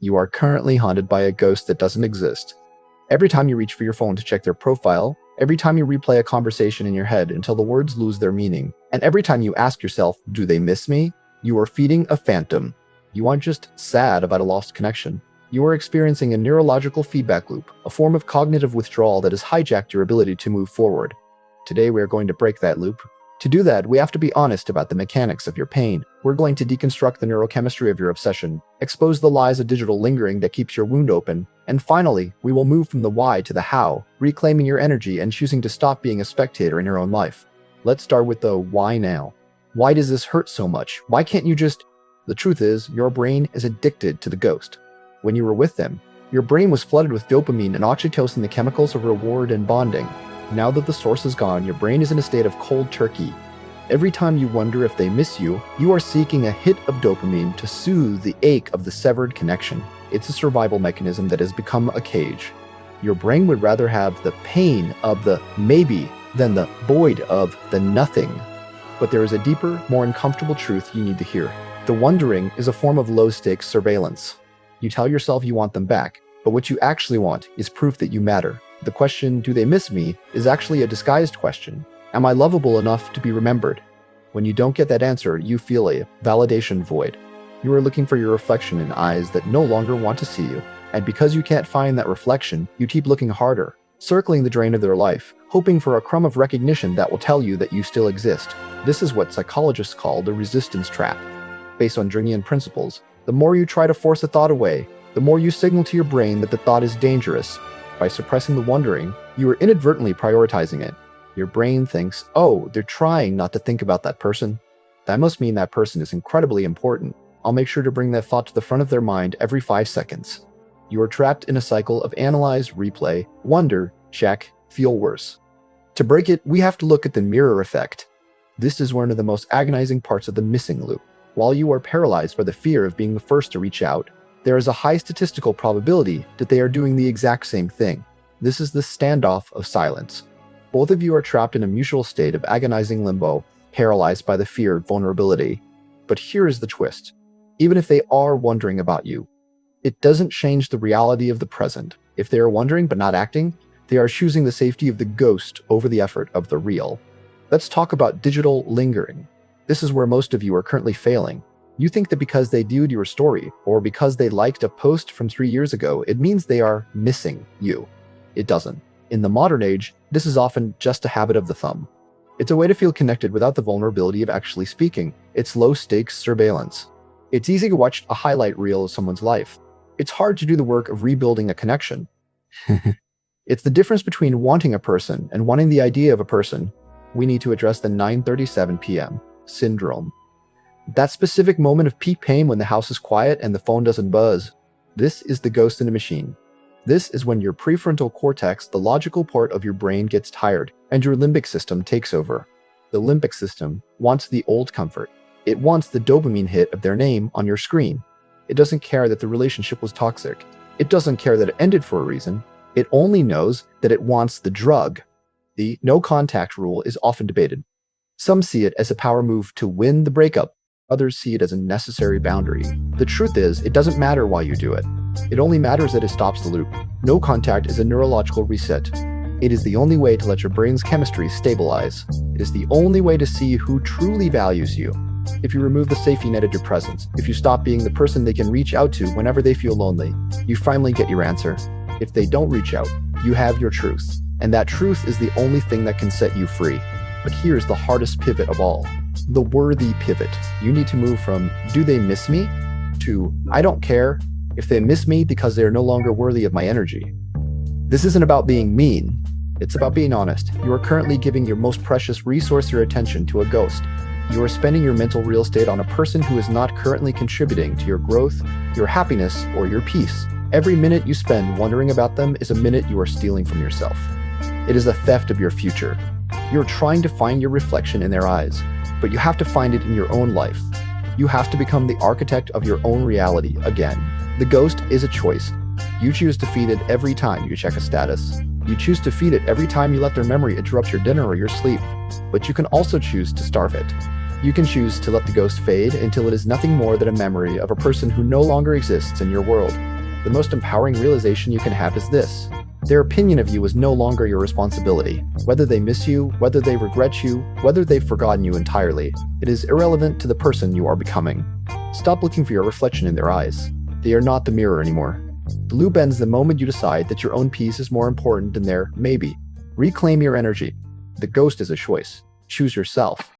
You are currently haunted by a ghost that doesn't exist. Every time you reach for your phone to check their profile, every time you replay a conversation in your head until the words lose their meaning, and every time you ask yourself, do they miss me? You are feeding a phantom. You aren't just sad about a lost connection. You are experiencing a neurological feedback loop, a form of cognitive withdrawal that has hijacked your ability to move forward. Today we are going to break that loop. To do that, we have to be honest about the mechanics of your pain. We're going to deconstruct the neurochemistry of your obsession, expose the lies of digital lingering that keeps your wound open, and finally, we will move from the why to the how, reclaiming your energy and choosing to stop being a spectator in your own life. Let's start with the why now. Why does this hurt so much? Why can't you just... The truth is, your brain is addicted to the ghost. When you were with them, your brain was flooded with dopamine and oxytocin, the chemicals of reward and bonding. Now that the source is gone, your brain is in a state of cold turkey. Every time you wonder if they miss you, you are seeking a hit of dopamine to soothe the ache of the severed connection. It's a survival mechanism that has become a cage. Your brain would rather have the pain of the maybe than the void of the nothing. But there is a deeper, more uncomfortable truth you need to hear. The wondering is a form of low-stakes surveillance. You tell yourself you want them back, but what you actually want is proof that you matter. The question, do they miss me, is actually a disguised question. Am I lovable enough to be remembered? When you don't get that answer, you feel a validation void. You are looking for your reflection in eyes that no longer want to see you. And because you can't find that reflection, you keep looking harder, circling the drain of their life, hoping for a crumb of recognition that will tell you that you still exist. This is what psychologists call the resistance trap. Based on Jungian principles, the more you try to force a thought away, the more you signal to your brain that the thought is dangerous. By suppressing the wondering, you are inadvertently prioritizing it. Your brain thinks, oh, they're trying not to think about that person. That must mean that person is incredibly important. I'll make sure to bring that thought to the front of their mind every 5 seconds. You are trapped in a cycle of analyze, replay, wonder, check, feel worse. To break it, we have to look at the mirror effect. This is one of the most agonizing parts of the missing loop. While you are paralyzed by the fear of being the first to reach out, there is a high statistical probability that they are doing the exact same thing. This is the standoff of silence. Both of you are trapped in a mutual state of agonizing limbo, paralyzed by the fear of vulnerability. But here is the twist. Even if they are wondering about you, it doesn't change the reality of the present. If they are wondering but not acting, they are choosing the safety of the ghost over the effort of the real. Let's talk about digital lingering. This is where most of you are currently failing. You think that because they viewed your story, or because they liked a post from 3 years ago, it means they are missing you. It doesn't. In the modern age, this is often just a habit of the thumb. It's a way to feel connected without the vulnerability of actually speaking. It's low-stakes surveillance. It's easy to watch a highlight reel of someone's life. It's hard to do the work of rebuilding a connection. It's the difference between wanting a person and wanting the idea of a person. We need to address the 9:37 p.m. syndrome. That specific moment of peak pain when the house is quiet and the phone doesn't buzz. This is the ghost in the machine. This is when your prefrontal cortex, the logical part of your brain, gets tired and your limbic system takes over. The limbic system wants the old comfort. It wants the dopamine hit of their name on your screen. It doesn't care that the relationship was toxic. It doesn't care that it ended for a reason. It only knows that it wants the drug. The no contact rule is often debated. Some see it as a power move to win the breakup. Others see it as a necessary boundary. The truth is, it doesn't matter why you do it. It only matters that it stops the loop. No contact is a neurological reset. It is the only way to let your brain's chemistry stabilize. It is the only way to see who truly values you. If you remove the safety net of your presence, if you stop being the person they can reach out to whenever they feel lonely, you finally get your answer. If they don't reach out, you have your truth. And that truth is the only thing that can set you free. But here's the hardest pivot of all. The worthy pivot. You need to move from, do they miss me? To, I don't care if they miss me because they are no longer worthy of my energy. This isn't about being mean. It's about being honest. You are currently giving your most precious resource, your attention, to a ghost. You are spending your mental real estate on a person who is not currently contributing to your growth, your happiness, or your peace. Every minute you spend wondering about them is a minute you are stealing from yourself. It is a theft of your future. You're trying to find your reflection in their eyes, but you have to find it in your own life. You have to become the architect of your own reality again. The ghost is a choice. You choose to feed it every time you check a status. You choose to feed it every time you let their memory interrupt your dinner or your sleep. But you can also choose to starve it. You can choose to let the ghost fade until it is nothing more than a memory of a person who no longer exists in your world. the most empowering realization you can have is this: their opinion of you is no longer your responsibility. Whether they miss you, whether they regret you, whether they've forgotten you entirely, it is irrelevant to the person you are becoming. Stop looking for your reflection in their eyes. They are not the mirror anymore. The loop ends the moment you decide that your own peace is more important than their maybe. Reclaim your energy. The ghost is a choice. Choose yourself.